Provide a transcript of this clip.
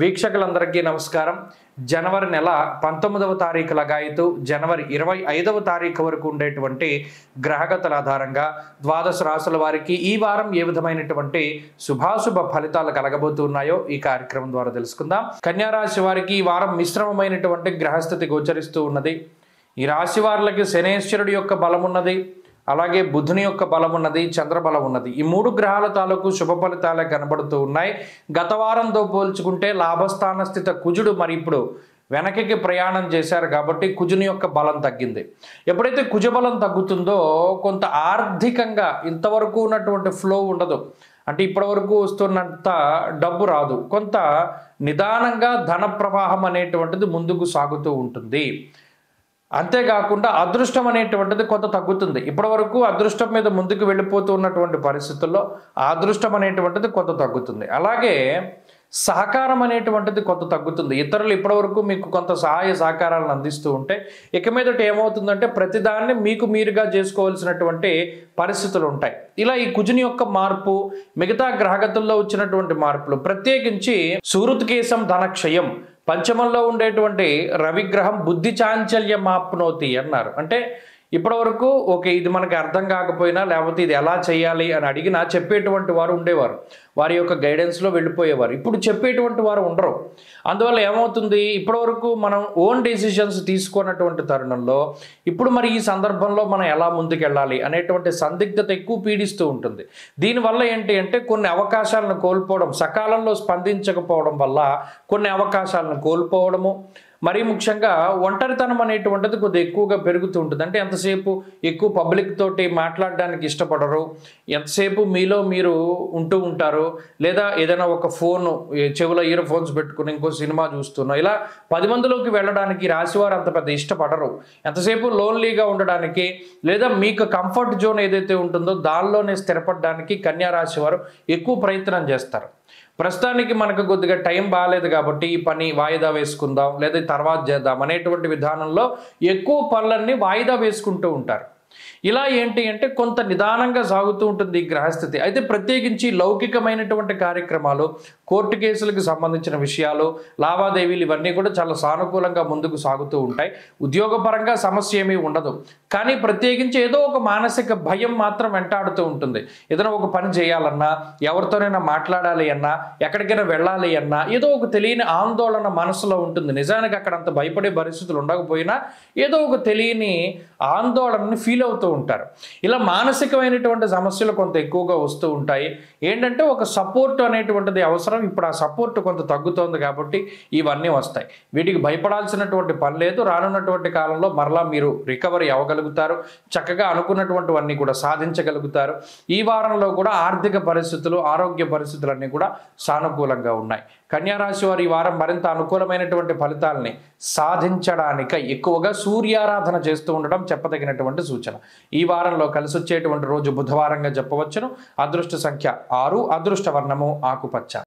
వీక్షకులందరికీ నమస్కారం. జనవరి నెల 19వ తారీఖు లగాయతు జనవరి 25వ తారీఖు వరకు ఉండేటువంటి గ్రహగతుల ఆధారంగా ద్వాదశ రాశుల వారికి ఈ వారం ఏ విధమైనటువంటి శుభాశుభ ఫలితాలు కలగబోతున్నాయో ఈ కార్యక్రమం ద్వారా తెలుసుకుందాం. కన్యా రాశి వారికి ఈ వారం మిశ్రమమైనటువంటి గ్రహస్థితి గోచరిస్తూ ఉన్నది. ఈ రాశి వారికి శనేశ్వరుడి యొక్క బలం ఉన్నది, అలాగే బుధుని యొక్క బలం ఉన్నది, చంద్రబలం ఉన్నది. ఈ మూడు గ్రహాల తాలూకు శుభ ఫలితాలే కనబడుతూ ఉన్నాయి. గత వారంతో పోల్చుకుంటే లాభస్థాన స్థిత కుజుడు మరి ఇప్పుడు వెనక్కి ప్రయాణం చేశారు కాబట్టి కుజుని యొక్క బలం తగ్గింది. ఎప్పుడైతే కుజ బలం తగ్గుతుందో కొంత ఆర్థికంగా ఇంతవరకు ఉన్నటువంటి ఫ్లో ఉండదు. అంటే ఇప్పటి వరకు వస్తున్నంత డబ్బు రాదు. కొంత నిదానంగా ధన ప్రవాహం అనేటువంటిది ముందుకు సాగుతూ ఉంటుంది. అంతేకాకుండా అదృష్టం అనేటువంటిది కొంత తగ్గుతుంది. ఇప్పటి వరకు అదృష్టం మీద ముందుకు వెళ్ళిపోతూ ఉన్నటువంటి పరిస్థితుల్లో ఆ అదృష్టం అనేటువంటిది కొంత తగ్గుతుంది. అలాగే సహకారం అనేటువంటిది కొంత తగ్గుతుంది. ఇతరులు ఇప్పటివరకు మీకు కొంత సహాయ సహకారాలను అందిస్తూ ఉంటే ఇక మీదట ఏమవుతుందంటే ప్రతిదాన్ని మీకు మీరుగా చేసుకోవాల్సినటువంటి పరిస్థితులు ఉంటాయి. ఇలా ఈ కుజుని యొక్క మార్పు, మిగతా గ్రహగతుల్లో వచ్చినటువంటి మార్పులు, ప్రత్యేకించి సుహృత్కేశం ధనక్షయం, పంచమంలో ఉండేటువంటి రవిగ్రహం బుద్ధి చాంచల్యం ఆప్నోతి అన్నారు. అంటే ఇప్పటివరకు ఓకే ఇది మనకి అర్థం కాకపోయినా లేకపోతే ఇది ఎలా చేయాలి అని అడిగినా చెప్పేటువంటి వారు ఉండేవారు, వారి యొక్క గైడెన్స్లో వెళ్ళిపోయేవారు. ఇప్పుడు చెప్పేటువంటి వారు ఉండరు. అందువల్ల ఏమవుతుంది, ఇప్పటివరకు మనం ఓన్ డెసిషన్స్ తీసుకున్నటువంటి తరుణంలో ఇప్పుడు మరి ఈ సందర్భంలో మనం ఎలా ముందుకెళ్ళాలి అనేటువంటి సందిగ్ధత ఎక్కువ పీడిస్తూ ఉంటుంది. దీనివల్ల ఏంటి అంటే కొన్ని అవకాశాలను కోల్పోవడం, సకాలంలో స్పందించకపోవడం వల్ల కొన్ని అవకాశాలను కోల్పోవడము, మరీ ముఖ్యంగా ఒంటరితనం అనేటువంటిది కొద్దిగా ఎక్కువగా పెరుగుతూ ఉంటుంది. అంటే ఎంతసేపు ఎక్కువ పబ్లిక్ తోటి మాట్లాడడానికి ఇష్టపడరు, ఎంతసేపు మీలో మీరు ఉంటూ ఉంటారు, లేదా ఏదైనా ఒక ఫోన్ చెవిలో ఇయర్ ఫోన్స్ పెట్టుకుని ఇంకో సినిమా చూస్తున్నాం, ఇలా 10 మందిలోకి వెళ్ళడానికి రాశివారు అంత పెద్ద ఇష్టపడరు. ఎంతసేపు లోన్లీగా ఉండడానికి లేదా మీకు కంఫర్ట్ జోన్ ఏదైతే ఉంటుందో దానిలోనే స్థిరపడడానికి కన్యా రాశి వారు ఎక్కువ ప్రయత్నం చేస్తారు. ప్రస్తుతానికి మనకు కొద్దిగా టైం బాగాలేదు కాబట్టి ఈ పని వాయిదా వేసుకుందాం లేదా తర్వాత చేద్దాం అనేటువంటి విధానంలో ఎక్కువ పనులన్నీ వాయిదా వేసుకుంటూ ఉంటారు. ఇలా ఏంటి అంటే కొంత నిదానంగా సాగుతూ ఉంటుంది ఈ గ్రహస్థితి. అయితే ప్రత్యేకించి లౌకికమైనటువంటి కార్యక్రమాలు, కోర్టు కేసులకు సంబంధించిన విషయాలు, లావాదేవీలు ఇవన్నీ కూడా చాలా సానుకూలంగా ముందుకు సాగుతూ ఉంటాయి. ఉద్యోగపరంగా సమస్య ఏమీ ఉండదు. కానీ ప్రత్యేకించి ఏదో ఒక మానసిక భయం మాత్రం వెంటాడుతూ ఉంటుంది. ఏదైనా ఒక పని చేయాలన్నా, ఎవరితోనైనా మాట్లాడాలి అన్నా, ఎక్కడికైనా వెళ్ళాలి అన్నా ఏదో ఒక తెలియని ఆందోళన మనసులో ఉంటుంది. నిజానికి అక్కడ అంత భయపడే పరిస్థితులు ఉండకపోయినా ఏదో ఒక తెలియని ఆందోళనని ఫీల్ అవుతూ ఉంటారు. ఇలా మానసికమైనటువంటి సమస్యలు కొంత ఎక్కువగా వస్తూ ఉంటాయి. ఏంటంటే ఒక సపోర్ట్ అనేటువంటిది అవసరం. ఇప్పుడు ఆ సపోర్ట్ కొంత తగ్గుతోంది కాబట్టి ఇవన్నీ వస్తాయి. వీటికి భయపడాల్సినటువంటి పని లేదు. రానున్నటువంటి కాలంలో మరలా మీరు రికవరీ అవ్వగలుగుతారు. చక్కగా అనుకున్నటువంటివన్నీ కూడా సాధించగలుగుతారు. ఈ వారంలో కూడా ఆర్థిక పరిస్థితులు, ఆరోగ్య పరిస్థితులన్నీ కూడా సానుకూలంగా ఉన్నాయి. కన్యా రాశి వారు ఈ వారం మరింత అనుకూలమైనటువంటి ఫలితాలని సాధించడానికి ఎక్కువగా సూర్యారాధన చేస్తూ ఉండడం చెప్పదగినటువంటి సూచన. ఈ వారంలో కలిసి వచ్చేటువంటి రోజు బుధవారంగా చెప్పవచ్చును. అదృష్ట సంఖ్య 6, అదృష్ట వర్ణము ఆకుపచ్చ.